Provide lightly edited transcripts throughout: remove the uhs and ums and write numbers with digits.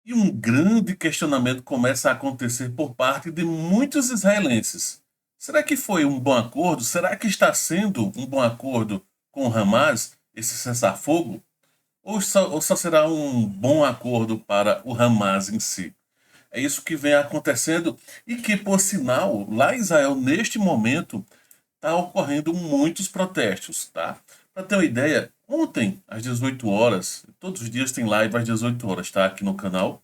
E um grande questionamento começa a acontecer por parte de muitos israelenses. Será que foi um bom acordo? Será que está sendo um bom acordo com o Hamas, esse cessar-fogo? Ou só será um bom acordo para o Hamas em si? É isso que vem acontecendo e que, por sinal, lá em Israel, neste momento, está ocorrendo muitos protestos, tá? Para ter uma ideia, ontem, às 18 horas, todos os dias tem live às 18 horas, tá? Aqui no canal.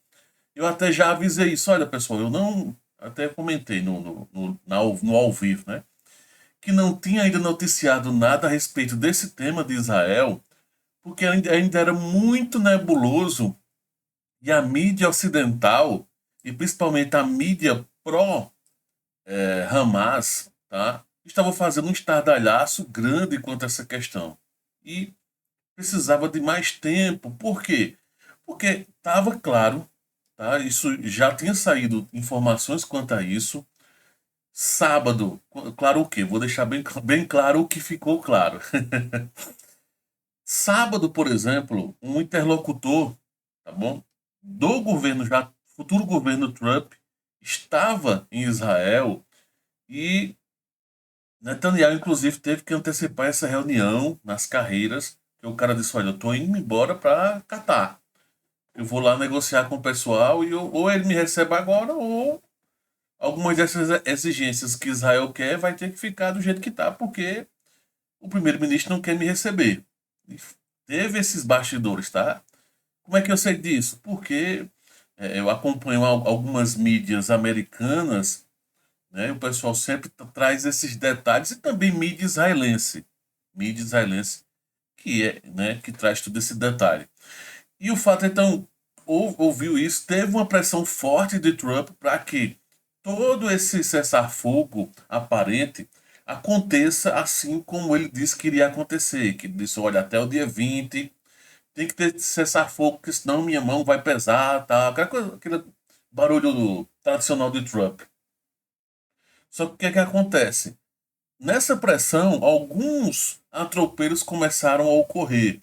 Eu até já avisei isso. Olha, pessoal, eu não. Até comentei no ao vivo, né? Que não tinha ainda noticiado nada a respeito desse tema de Israel, porque ainda era muito nebuloso e a mídia ocidental, e principalmente a mídia pró-Hamas, tá? Estava fazendo um estardalhaço grande quanto a essa questão. E precisava de mais tempo. Por quê? Porque estava claro, tá? Isso já tinha saído informações quanto a isso. Sábado, claro o quê? Vou deixar bem claro o que ficou claro. Sábado, por exemplo, um interlocutor, tá bom? Do governo já, futuro governo Trump, estava em Israel e Netanyahu, inclusive, teve que antecipar essa reunião nas carreiras, que o cara disse, olha, eu tô indo embora para Catar. Eu vou lá negociar com o pessoal e ou ele me recebe agora, ou algumas dessas exigências que Israel quer vai ter que ficar do jeito que tá, porque o primeiro-ministro não quer me receber. E teve esses bastidores, tá? Como é que eu sei disso? Porque eu acompanho algumas mídias americanas, né? E o pessoal sempre traz esses detalhes e também mídia israelense que é, né, que traz todo esse detalhe. E o fato então ouviu isso, teve uma pressão forte de Trump para que todo esse cessar-fogo aparente aconteça assim como ele disse que iria acontecer, que disse, olha, até o dia 20 tem que ter cessar-fogo, porque senão minha mão vai pesar, tá? Aquele barulho tradicional de Trump. Só que o que é que acontece? Nessa pressão, alguns atropellos começaram a ocorrer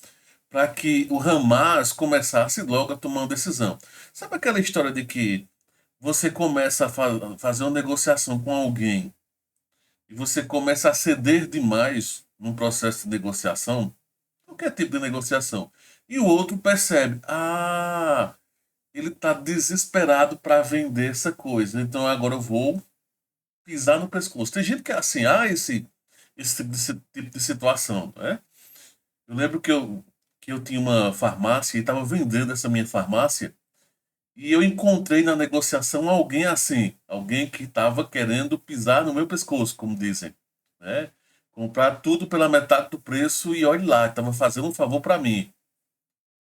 para que o Hamas começasse logo a tomar uma decisão. Sabe aquela história de que você começa a fazer uma negociação com alguém e você começa a ceder demais num processo de negociação, qualquer tipo de negociação, e o outro percebe, ele está desesperado para vender essa coisa, então agora eu vou pisar no pescoço. Tem gente que é assim, esse tipo de situação, né? Eu lembro que eu tinha uma farmácia e estava vendendo essa minha farmácia e eu encontrei na negociação alguém assim, alguém que estava querendo pisar no meu pescoço, como dizem, né? Comprar tudo pela metade do preço e olhe lá, estava fazendo um favor para mim.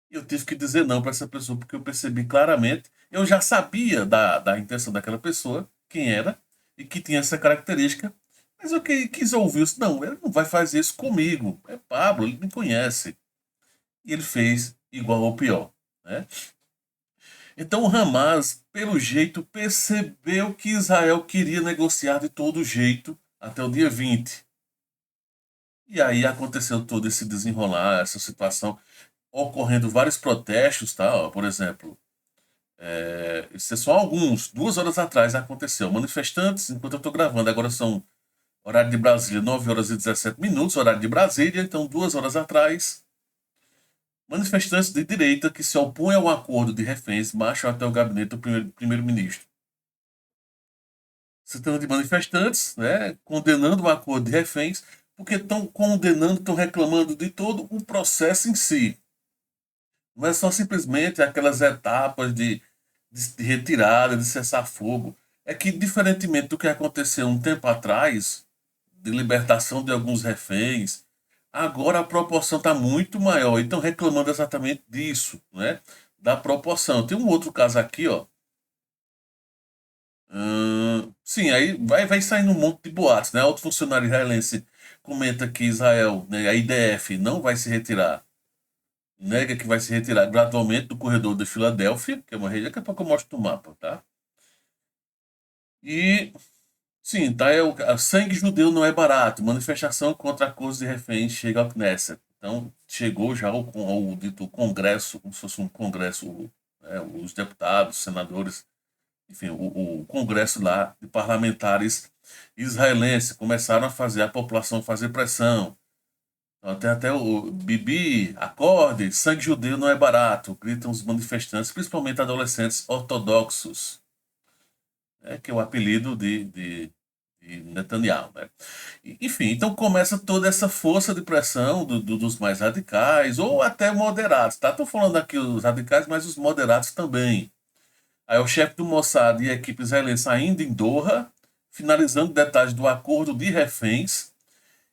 E eu tive que dizer não para essa pessoa porque eu percebi claramente, eu já sabia da intenção daquela pessoa, quem era e que tinha essa característica, mas eu quis ouvir isso. Não, ele não vai fazer isso comigo. É Pablo, ele me conhece. E ele fez igual ou pior, né? Então o Hamas, pelo jeito, percebeu que Israel queria negociar de todo jeito até o dia 20. E aí aconteceu todo esse desenrolar, essa situação, ocorrendo vários protestos, tá? Ó, por exemplo, isso é só alguns. 2 horas atrás aconteceu. Manifestantes, enquanto eu estou gravando, agora são horário de Brasília, 9 horas e 17 minutos, horário de Brasília, então 2 horas atrás, manifestantes de direita que se opõem ao acordo de reféns marcham até o gabinete do primeiro-ministro. Citando de manifestantes, né, condenando o acordo de reféns, porque estão condenando, estão reclamando de todo o processo em si. Não é só simplesmente aquelas etapas de retirada, de cessar fogo. É que, diferentemente do que aconteceu um tempo atrás, de libertação de alguns reféns, agora a proporção está muito maior. E estão reclamando exatamente disso, né? Da proporção. Tem um outro caso aqui, ó. Sim, aí vai saindo um monte de boatos, né? Outro funcionário israelense comenta que Israel, né, a IDF, não vai se retirar, nega que vai se retirar gradualmente do corredor de Filadélfia, que é uma região, daqui a pouco eu mostro no mapa, tá? E, sim, tá, sangue judeu não é barato, manifestação contra acordos de reféns chega ao Knesset. Então, chegou já o dito congresso, como se fosse um congresso né, os deputados, senadores, enfim, o Congresso lá de parlamentares israelenses começaram a fazer a população fazer pressão. Então, tem até o Bibi, acorde, sangue judeu não é barato, gritam os manifestantes, principalmente adolescentes ortodoxos, né, que é o apelido de Netanyahu, né? Enfim, então começa toda essa força de pressão dos mais radicais, ou até moderados, tá? Estou falando aqui os radicais, mas os moderados também. Aí o chefe do Mossad e a equipe israelense ainda em Doha, finalizando detalhes do acordo de reféns.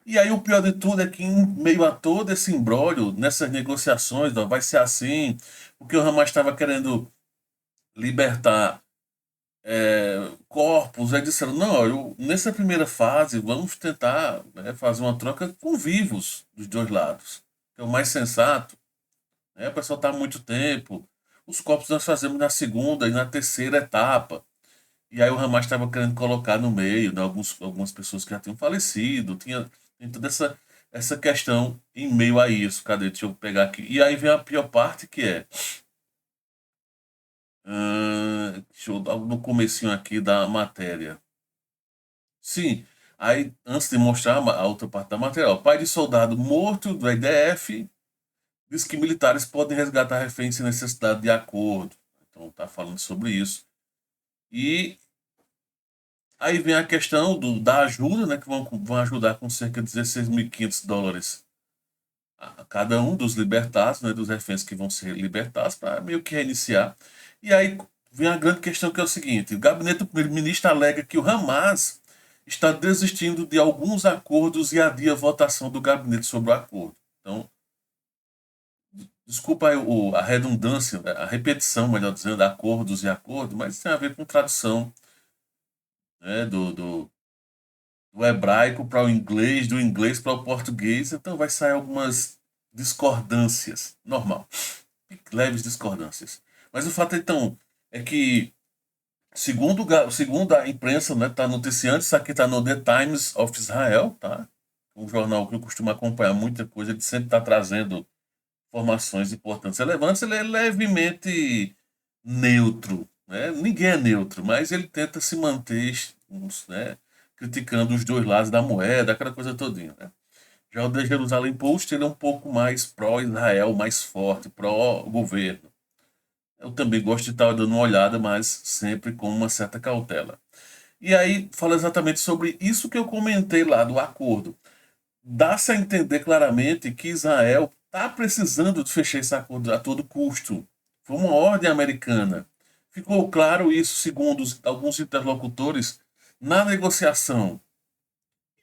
E aí o pior de tudo é que em meio a todo esse imbróglio, nessas negociações, ó, vai ser assim, porque o Hamas estava querendo libertar corpos, aí disseram, não, nessa primeira fase vamos tentar, né, fazer uma troca com vivos dos dois lados. É o mais sensato. Né? O pessoal está há muito tempo. Os corpos nós fazemos na segunda e na terceira etapa. E aí o Hamas estava querendo colocar no meio, né, algumas pessoas que já tinham falecido, tem toda essa questão em meio a isso. Cadê? Deixa eu pegar aqui. E aí vem a pior parte que é. Deixa eu dar no comecinho aqui da matéria. Sim, aí antes de mostrar a outra parte da matéria, o pai de soldado morto do IDF diz que militares podem resgatar reféns sem necessidade de acordo. Então tá falando sobre isso. E aí vem a questão da ajuda, né, que vão ajudar com cerca de US$ 16.500 a cada um dos libertados, né, dos reféns que vão ser libertados, para meio que reiniciar. E aí vem a grande questão que é o seguinte: o gabinete do primeiro-ministro alega que o Hamas está desistindo de alguns acordos e adia a votação do gabinete sobre o acordo. Então, desculpa aí a redundância, a repetição, melhor dizendo, acordos e acordo, mas tem a ver com tradução, né, do hebraico para o inglês, do inglês para o português, então vai sair algumas discordâncias, normal, leves discordâncias. Mas o fato então é que, segundo a imprensa, né, tá noticiando, isso aqui está no The Times of Israel, tá? Um jornal que eu costumo acompanhar muita coisa, ele sempre está trazendo informações importantes, relevantes, ele é levemente neutro, né? Ninguém é neutro, mas ele tenta se manter, né, criticando os dois lados da moeda, aquela coisa todinha, né? Já o The Jerusalem Post ele é um pouco mais pró-Israel, mais forte, pró-governo. Eu também gosto de estar dando uma olhada, mas sempre com uma certa cautela. E aí fala exatamente sobre isso que eu comentei lá do acordo. Dá-se a entender claramente que Israel está precisando de fechar esse acordo a todo custo. Foi uma ordem americana. Ficou claro isso, segundo alguns interlocutores, na negociação.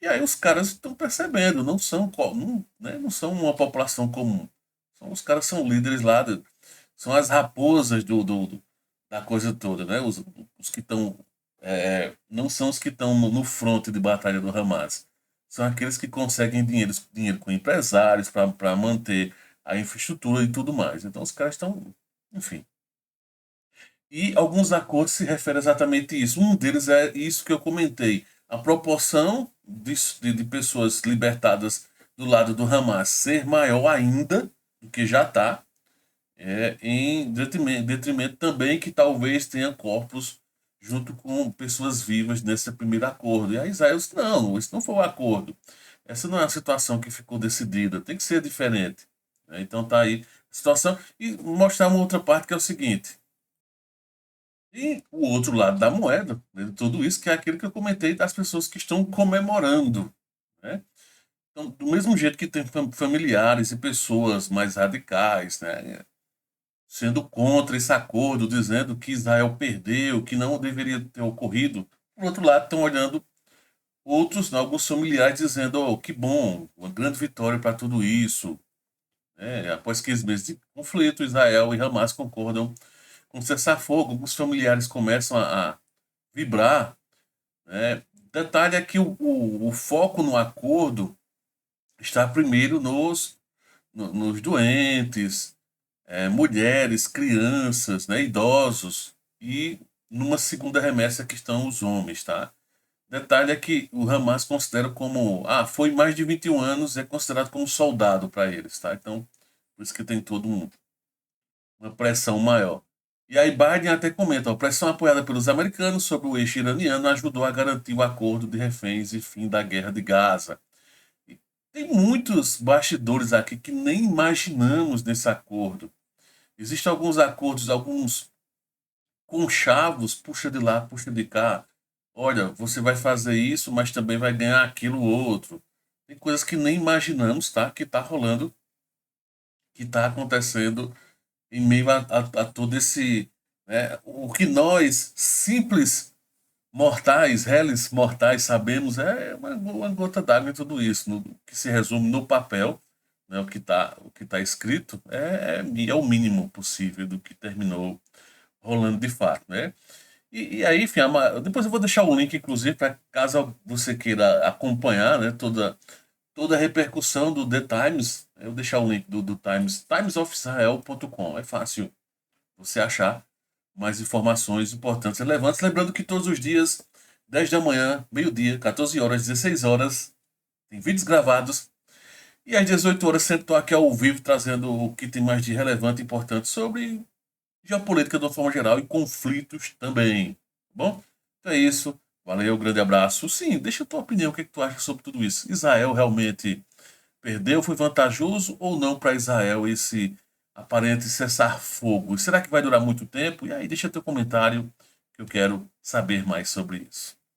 E aí os caras estão percebendo, não são uma população comum. Os caras são líderes lá, são as raposas da coisa toda, né? Os que estão. Não são os que estão no fronte de batalha do Hamas. São aqueles que conseguem dinheiro com empresários para manter a infraestrutura e tudo mais. Então os caras estão. Enfim. E alguns acordos se referem exatamente a isso. Um deles é isso que eu comentei. A proporção de pessoas libertadas do lado do Hamas ser maior ainda do que já está, em detrimento também que talvez tenha corpos junto com pessoas vivas nesse primeiro acordo. E a Israel disse, não, isso não foi um acordo. Essa não é a situação que ficou decidida, tem que ser diferente. Então tá aí a situação. E mostrar uma outra parte que é o seguinte. E o outro lado da moeda, né, de tudo isso, que é aquilo que eu comentei das pessoas que estão comemorando. Né? Então, do mesmo jeito que tem familiares e pessoas mais radicais, né, sendo contra esse acordo, dizendo que Israel perdeu, que não deveria ter ocorrido, por outro lado, estão olhando outros, né, alguns familiares, dizendo: oh, que bom, uma grande vitória para tudo isso. Após 15 meses de conflito, Israel e Hamas concordam com cessar-fogo, alguns familiares começam a vibrar. Né? Detalhe é que o foco no acordo está primeiro nos doentes, mulheres, crianças, né, idosos, e numa segunda remessa que estão os homens. Tá? Detalhe é que o Hamas considera como, foi mais de 21 anos, é considerado como soldado para eles. Tá? Então, por isso que tem toda uma pressão maior. E aí Biden até comenta, a pressão apoiada pelos americanos sobre o eixo iraniano ajudou a garantir o acordo de reféns e fim da guerra de Gaza. E tem muitos bastidores aqui que nem imaginamos nesse acordo. Existem alguns acordos, alguns conchavos, puxa de lá, puxa de cá. Olha, você vai fazer isso, mas também vai ganhar aquilo outro. Tem coisas que nem imaginamos, tá? Que tá rolando, que tá acontecendo em meio a todo esse, né, o que nós, simples mortais, réis mortais, sabemos é uma gota d'água em tudo isso, que se resume no papel, né, o que tá escrito é o mínimo possível do que terminou rolando de fato, né? E aí, enfim, depois eu vou deixar o link, inclusive, para caso você queira acompanhar, né, toda a repercussão do The Times, eu vou deixar o link do Times, timesofisrael.com. É fácil você achar mais informações importantes e relevantes. Lembrando que todos os dias, 10 da manhã, meio-dia, 14 horas, 16 horas, tem vídeos gravados. E às 18 horas sempre estou aqui ao vivo trazendo o que tem mais de relevante e importante sobre geopolítica de uma forma geral e conflitos também. Tá bom? Então é isso. Valeu, grande abraço. Sim, deixa a tua opinião, o que, é que tu acha sobre tudo isso? Israel realmente perdeu? Foi vantajoso ou não para Israel esse aparente cessar-fogo? Será que vai durar muito tempo? E aí deixa teu comentário que eu quero saber mais sobre isso.